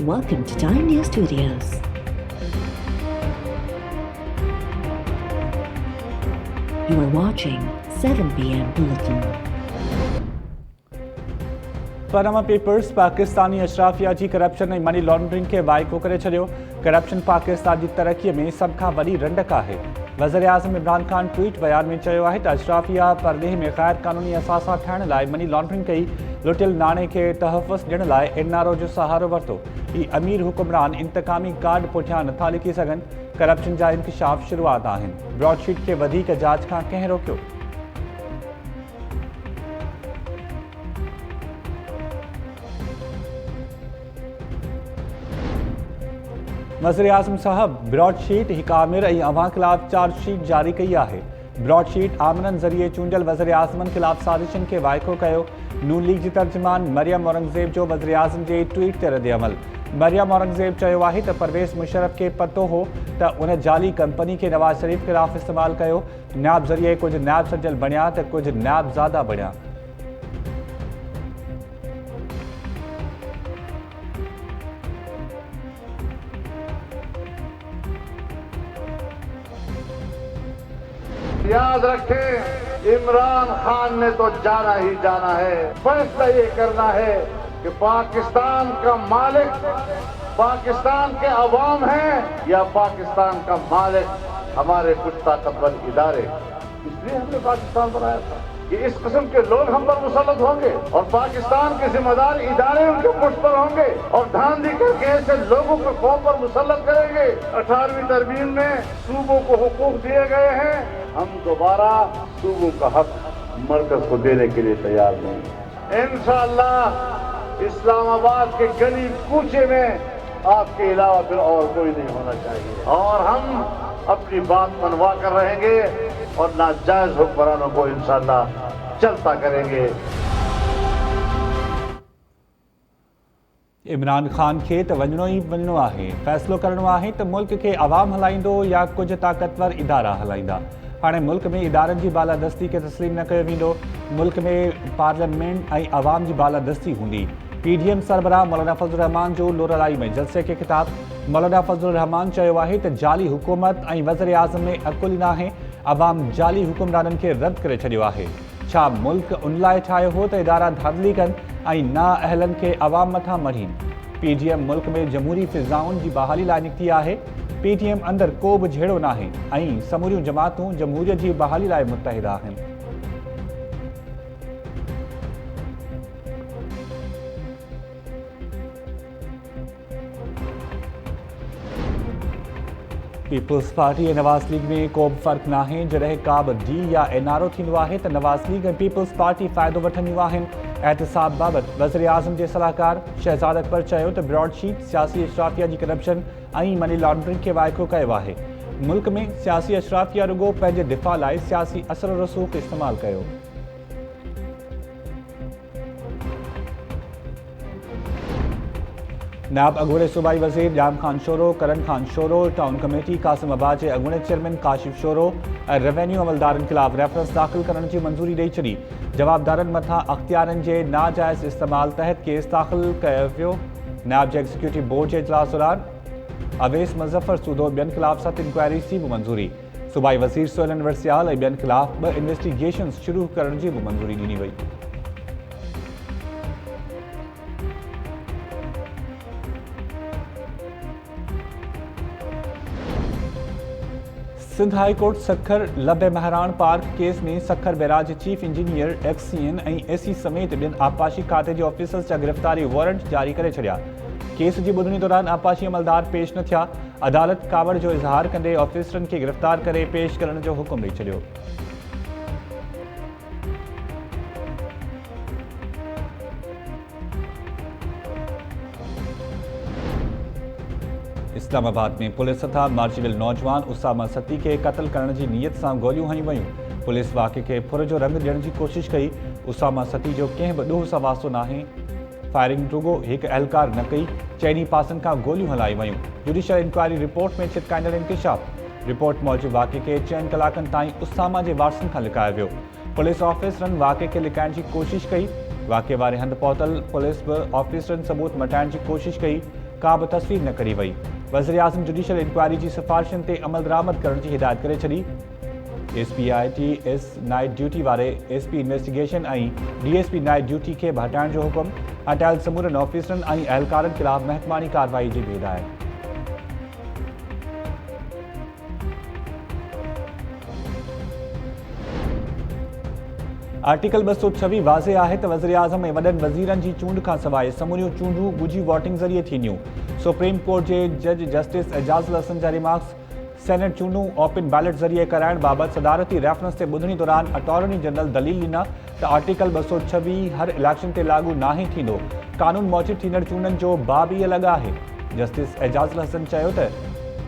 Welcome to Time News Studios. You are watching 7 p.m. Bulletin. Panama papers Pakistani अशराफिया जी corruption ऐं money laundering के वाइको करे छॾियो। करप्शन पाकिस्तान जी तरक़ीअ में सभ खां वॾी रंडक आहे। वज़ीर आज़म इमरान ख़ान ट्वीट बयान में चयो आहे त अशराफिया परदेह में ग़ैर क़ानूनी असासा ठाहिण लाइ मनी लॉन्ड्रिंग कई, लुटियल नाणे खे तहफ़ुज़ ॾियण लाइ एनआरओ जो सहारो वरितो। ही अमीर हुकुमरान इंतकामी कार्ड पुठियां नथा लिकी सघनि। करप्शन जा इंकशाफ शुरूआत आहिनि। ब्रॉडशीट खे वधीक जांच खां कंहिं रोकियो? वज़ीर आज़म साहब ब्रॉडशीट हिक आमिर ऐं अवां ख़िलाफ़ चार्जशीट जारी कई आहे। ब्रॉडशीट आमिरनि ज़रिए चूंडियल वज़ीर आज़मनि ख़िलाफ़ साज़िशनि खे वाइको कयो। नून लीग जी तर्जुमान मरियम औरंगज़ेब जो वज़ीर आज़म जे ट्वीट ते रद्द अमल। मरियम औरंगज़ेब चयो आहे त परवेज़ मुशर्रफ खे पतो हो त उन जाली कंपनी खे नवाज़ शरीफ़ ख़िलाफ़ इस्तेमालु कयो। नैब ज़रिए कुझु नैब सजल बणिया त कुझु नैब ज़ादा बणिया। याद रखें, इमरान खान ने तो जाना ही जाना है। फैसला ये करना है कि पाकिस्तान का मालिक पाकिस्तान के अवाम हैं या पाकिस्तान का मालिक हमारे कुछ ताकतवर इदारे। इसलिए हमने पाकिस्तान बनाया था कि इस किस्म के लोग हम पर मुसल्लत होंगे और पाकिस्तान के जिम्मेदार इदारे उनके मुझ पर होंगे और धांधली करके ऐसे लोगों को कौम पर मुसल्लत करेंगे। 18वीं तरमीम में सूबों को हुकूक दिए गए हैं, हम दोबारा सूबों का हक मरकज को देने के लिए तैयार नहीं। इंशाअल्लाह इस्लामाबाद के गली कूचे में आपके अलावा फिर और कोई नहीं होना चाहिए और हम अपनी बात मनवा कर रहेंगे और नाजायज हुक्मरानों को इंशाअल्लाह चलता करेंगे। इमरान खान खे त वञणो ई वञणो आहे। फ़ैसिलो करणो आहे त मुल्क खे आवाम हलाईंदो या कुझु ताक़तवर इदारा हलाईंदा। हाणे मुल्क में इदारनि जी बालादस्ती खे तस्लीम न कयो वेंदो। मुल्क में पार्लियामेंट ऐं आवाम जी बालादस्ती हूंदी। PDM सरबराह मौलाना फज़लुर रहमान जो लोरलाई में जलसे खे ख़िताब। मौलाना फज़लुर रहमान चयो आहे त जाली हुकूमत ऐं वज़ीर आज़म में अकुल न आहे। अवाम जाली हुकुमराननि खे रद्द करे छॾियो आहे। छा मुल्क उन लाइ ठाहियो हो त इदारा धांधली कनि ऐं नाअहलनि खे अवाम मथां मढ़ीनि। PDM मुल्क में जमहूरी फ़िज़ाउनि जी बहाली लाइ निकिती आहे। PDM अंदरि को बि झेड़ो नाहे ऐं समूरियूं जमातूं जमहूरियत जी बहाली लाइ मुतहिद आहिनि। पीपल्स पार्टी ऐं नवाज़ लीग में को बि फ़र्क़ु नाहे। जॾहिं का बि डी या एनआरओ थींदो आहे त नवाज़ लीग ऐं पीपल्स पार्टी फ़ाइदो वठंदियूं आहिनि। एहतिसाब बाबति वज़ीर आज़म जे सलाहकार शहज़ाद अकबर चयो त ब्रॉडशीट सियासी अशराफिया जी करप्शन ऐं मनी लॉन्ड्रिंग खे वाइको कयो आहे। मुल्क में सियासी अशराफिया रुगो पंहिंजे दिफ़ा लाइ सियासी असर रसूख़ इस्तेमालु कयो। नायब अॻूणे सूबाई वज़ीर ॼाम ख़ान शोरो, करण ख़ान शोरो, टाउन कमेटी कासिमाबाद जे अॻूणे चेयरमैन काशिफ शोरो ऐं रेवेन्यू अमलदारनि ख़िलाफ़ रेफरेंस दाख़िल करण जी मंज़ूरी ॾेई छॾी। जवाबदारनि मथां अख़्तियारनि जे नाजाइज़ इस्तेमाल तहत केस दाख़िल कयो वियो। नायब जे एग्ज़ीक्यूटिव बोर्ड जे इजलास दौरान अवेस मुज़फ़र सूदो ॿियनि ख़िलाफ़ 7 इंक्वायरीज़ जी बि मंज़ूरी। सूबाई वज़ीर सोहेल अनवर सियाल ऐं ॿियनि ख़िलाफ़ 2 इन्वेस्टिगेशन्स शुरू करण जी बि मंज़ूरी ॾिनी वई। सिंध हाई कोर्ट सखर लबे महरान पार्क केस में Sukkur barrage chief engineer XCN ऐं AC समेत ॿियनि आपाशी खाते जे ऑफिसर्स जा गिरफ़्तारी वारंट जारी करे छॾिया। केस जी ॿुधणी दौरान आपाशी अमलदार पेश न थिया। अदालत कावड़ जो इज़हार कंदे ऑफिसरनि खे गिरफ़्तार करे पेश करण जो हुकुम ॾेई छॾियो। इस्लामाबाद में पुलिस हथां मार्जिबल नौजवान उसामा सती के कत्ल करण जी नीयत सां गोलियूं हणी वयूं। पुलिस वाक़े खे फुर जो रंग ॾियण जी कोशिश कई। उसामा सती जो कंहिं बि ॾोह सां वास्तो नाहे। फायरिंग रुगो हिकु अहलकार न कई, चइनी पासनि खां गोलियूं हलाई वयूं। जुडिशियल इंक्वायरी रिपोर्ट में छिटकाइंदड़ इंकशाफ। रिपोर्ट मूजिबि वाक़े खे 4 कलाकनि ताईं उसामा जे वारसनि खां लिकायो वियो। पुलिस ऑफिसरनि वाक़े खे लिकाइण जी कोशिश कई। वाक़े वारे हंधि पहुतल पुलिस बि ऑफिसरनि सबूत मटाइण जी कोशिश कई। का बि तस्वीर न करी वई। वज़ीर आज़म जुडिशियल इंक्वायरी जी सिफ़ारिशुनि ते अमल दरामद करण जी हिदायत करे छॾी। SPITS नाइट ड्यूटी वारे SP इन्वेस्टिगेशन ऐं DSP नाइट ड्यूटी खे बि हटाइण जो हुकुम। हटायल समूरनि ऑफिसरनि ऐं अहलकारनि ख़िलाफ़ महकमानी कार्रवाई जी बि हिदायत। आर्टिकल 226 वाज़े आहे त वज़ीर आज़म ऐं वॾनि वज़ीरनि जी चूंड खां सवाइ समूरियूं चूंडूं ॻुझी वोटिंग ज़रिए थींदियूं। सुप्रीम कोर्ट जे जज जस्टिस एजाज़ुल हसन जा रिमार्क्स। सेनेट चूंडूं ओपन बैलेट ज़रिए कराइण बाबति सदारती रेफरेंस ते ॿुधणी दौरान अटॉर्नी जनरल दलील ॾिना त आर्टिकल 226 हर इलेक्शन ते लागू नाहे थींदो। कानून मूजिब थींदड़ चूंडनि जो बाब ई अलॻि आहे। जस्टिस एजाज़ुल हसन चयो त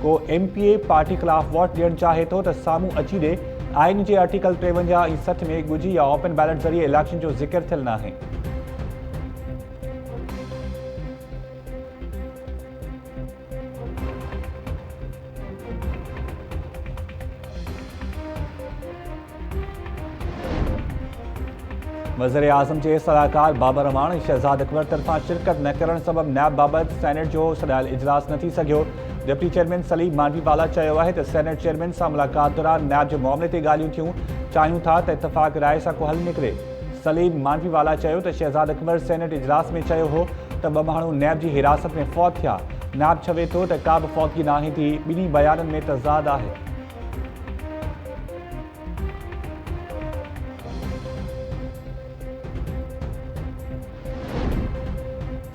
को MPA पार्टी ख़िलाफ़ वोट ॾियणु चाहे थो त साम्हूं अची ॾे। आइन जे आर्टिकल 53 ऐं 60 में ॻुझी या ओपन बैलेट ज़रिए इलेक्शन जो ज़िक्र थियल नाहे। वज़ीर आज़म जे सलाहकार बाबर अमान ऐं शहज़ाद अकबर तरफ़ां शिरकत न करण सबबि नैब बाबति सेनेट जो सॾायल इजलास न थी सघियो। डिप्टी चेयरमैन सलीम मांडवीवाला चयो आहे त सेनेट चेयरमैन सां मुलाक़ात दौरान नैब जे मामले ते ॻाल्हियूं थियूं। चाहियूं था त इतफ़ाक़ राय सां को हल निकिरे। सलीम मांडवीवाला चयो त शहज़ाद अकबर सेनेट इजलास में चयो हो त 2 माण्हू नैब जी हिरासत में फ़ौत थिया। नैब चवे थो त का बि फ़ौतगी नाहे थी। ॿिन्ही बयाननि में तज़ाद आहे।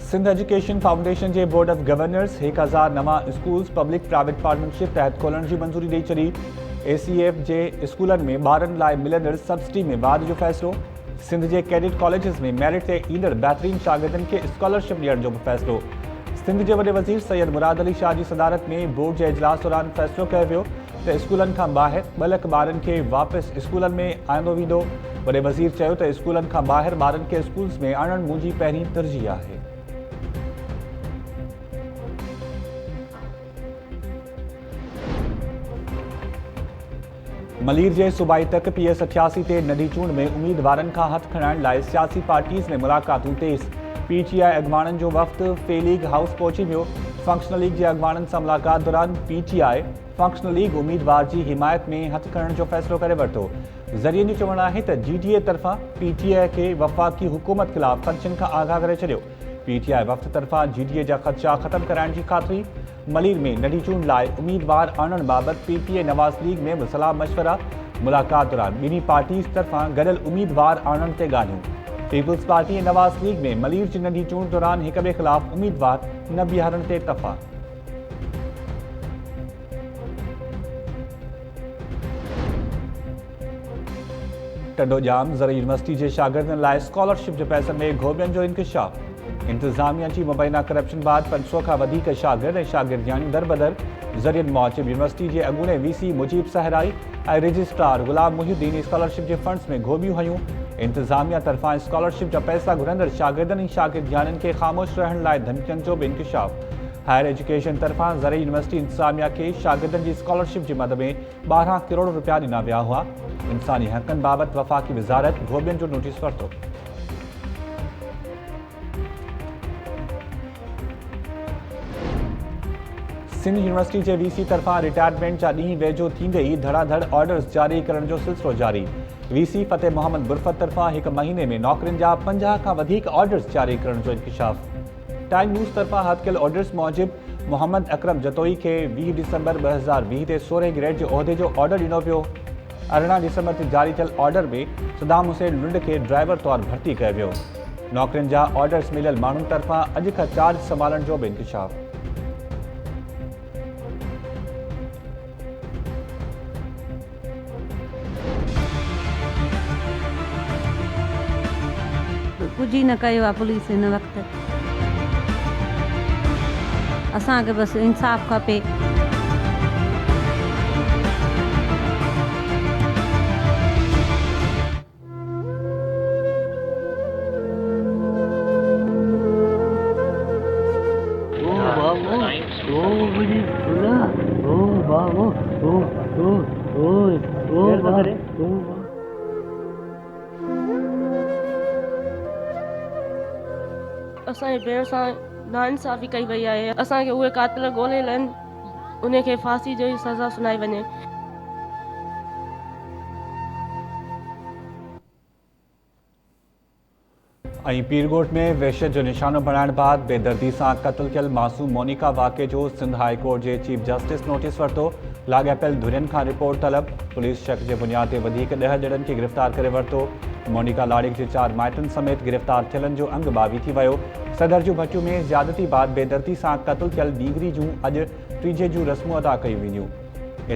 सिंध एजुकेशन फाउंडेशन जे बोर्ड ऑफ गवर्नर्स 1000 नवां स्कूल्स पब्लिक प्राइवेट पार्टनरशिप तहत खोलण जी मंज़ूरी ॾेई छॾी। ACF जे स्कूलनि में ॿारनि लाइ मिलंदड़ सब्सिडी में वाध जो फ़ैसिलो। सिंध जे कैडेट कॉलेजिस में मेरिट ते ईंदड़ बहितरीन शागिर्दनि खे स्कॉलरशिप ॾियण जो बि फ़ैसिलो। सिंध जे वॾे वज़ीर सैयद मुराद अली शाह जी सदारत में बोर्ड जे इजलास दौरान फ़ैसिलो कयो वियो त स्कूलनि खां ॿाहिरि 2 लख ॿारनि खे वापसि स्कूलनि में आंदो वेंदो। वॾे वज़ीर चयो त स्कूलनि खां ॿाहिरि ॿारनि खे स्कूल्स में आणणु मुंहिंजी पहिरीं तरजीह आहे। मलीर जे सूबाई तक PS 88 ते नंढी चूंड में उम्मीदवारनि खां हथ खणाइण लाइ सियासी पार्टीज़ में मुलाक़ातूं तेज़। PTI अॻवाननि जो वफ़्द फे लीग हाउस पहुची वियो। फंक्शनल लीग जे अॻवाननि सां मुलाक़ात दौरान PTI फंक्शनल लीग उम्मीदवार जी हिमायत में हथ खणण जो फ़ैसिलो करे वरितो। ज़रियनि जो चवणु आहे त GDA तरफ़ां PTI खे वफ़ाक़ी हुकूमत ख़िलाफ़ ख़दशनि खां आगाह करे छॾियो। PTI वफ़्द तरफ़ां GDA जा ख़दशा ख़तमु कराइण जी ख़ातिरी। मलीर में नंढी चूंड लाइ उम्मीदवार आणण बाबति PTI नवाज़ लीग में बि सलाह मशवरा। मुलाक़ात दौरान ॿिन्ही पार्टीज़ तरफ़ां गॾियल उम्मीदवार आणण ते ॻाल्हियूं। पीपल्स पार्टी ऐं नवाज़ लीग में मलीर जी नंढी चूंड दौरान हिक ॿिए ख़िलाफ़ उम्मीदवार न बीहारण ते इतफ़ाक़। टंडोजाम ज़र यूनिवर्सिटी जे शागिर्दनि लाइ स्कॉलरशिप जे पैसनि में घोबियनि जो इंकशाफ। इंतज़ामिया जी मुबैना करप्शन बाद 500 खां वधीक शागिर्द ऐं शागिर्दियाणियूं दरबदर। ज़रियनि मूजिब यूनिवर्सिटी जे अॻूणे VC मुजीब सहराई ऐं रजिस्ट्रार गुलाम मुहिउद्दीन स्कॉलरशिप जे फंड्स में घोबियूं हयूं। इंतज़ामिया तरफ़ां स्कॉलरशिप जा पैसा घुरंदड़ शागिर्दनि ऐं शागिर्दियाणियुनि खे ख़ामोश रहण लाइ धमकियुनि जो बि इंकशाफ। हायर एजुकेशन तरफ़ां ज़र यूनिवर्सिटी इंतज़ामिया खे शागिर्दनि जी स्कॉलरशिप जे मद में 12 करोड़ रुपया ॾिना विया हुआ। इंसानी हक़नि बाबति वफ़ाक़ी वज़ारत घोबियनि जो नोटिस वरितो। सिंध यूनिवर्सिटी जे VC तरफ़ां रिटायरमेंट जा ॾींहं वेझो थींदे ई धड़ाधड़ ऑर्डर्स जारी करण जो सिलसिलो जारी। VC फ़तेह मोहम्मद बुरफ़त तरफ़ां 1 महीने में नौकरियुनि जा 50 खां वधीक ऑर्डर्स जारी करण जो इंकशाफ। टाइम न्यूज़ तरफ़ां हथकल ऑर्डर्स मूजिब मोहम्मद अकरम जतोई खे 20 दिसंबर 2020 ते 16 ग्रेड जे उहिदे जो ऑर्डर ॾिनो वियो। 18 दिसंबर ते जारी थियल ऑर्डर में सदाम हुसैन लुंड खे ड्राइवर तौरु भर्ती कयो वियो। नौकरियुनि जा ऑर्डर्स मिलियल माण्हुनि तरफ़ां अॼु खां चार्ज संभालण जो बि इंकशाफ। कुछ ही न कयो आहे पुलिस हिन वक़्तु। असांखे बसि इंसाफ़ खपे। असांजे भेण सां नाइंसाफ़ी कई वई आहे। असांखे उहे कातिल ॻोल्हियल आहिनि, उन खे फांसी जो ई सज़ा सुनाई वञे। ऐं पीरगोट में वहशत जो निशानो बणाइण बाद बेदर्दी सां क़त्ल थियल मासूम मोनिका वाक़े जो सिंध हाई कोर्ट जे चीफ जस्टिस नोटिस वरितो। लाॻापियल धुरियुनि खां रिपोर्ट तलब। पुलिस शक जे बुनियाद ते वधीक 10 ॼणनि खे गिरफ़्तार करे वरितो। मोनिका लाड़िक जे 4 माइटनि समेत गिरफ़्तार थियलनि जो अंग बावी थी वियो। सदर जूं भटियूं में ज़्यादती बाद बेदर्दी सां क़त्ल थियल नीगरी जूं अॼु टीजे जूं रस्मूं अदा कयूं वेंदियूं।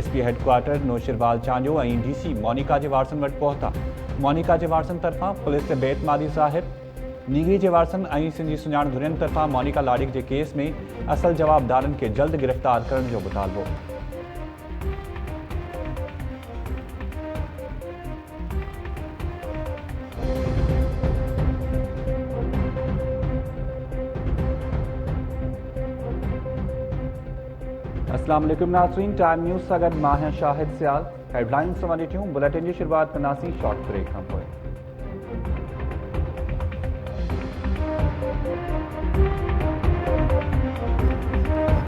SP हेडक्वार्टर नौशिरवाल चांडियो ऐं DC मोनिका जे वारसनि वटि पहुता। मोनिका जे वारसनि तरफ़ां पुलिस ते बेतमादी ज़ाहिर। नीगरी जे वारसनि ऐं सिंधी सुञाण धुरियुनि तरफ़ां मोनिका लाड़िक जे केस में असल जवाबदारनि खे जल्द गिरफ़्तार करण जो मुतालबो। अस्सलाम वालेकुम नाज़रीन, टाइम न्यूज़ सां गॾु मां आहियां शाहिद सियाल। हेडलाइन्स वारी थियूं, बुलेटिन जी शुरुआत कंदासीं शॉर्ट ब्रेक खां पोइ।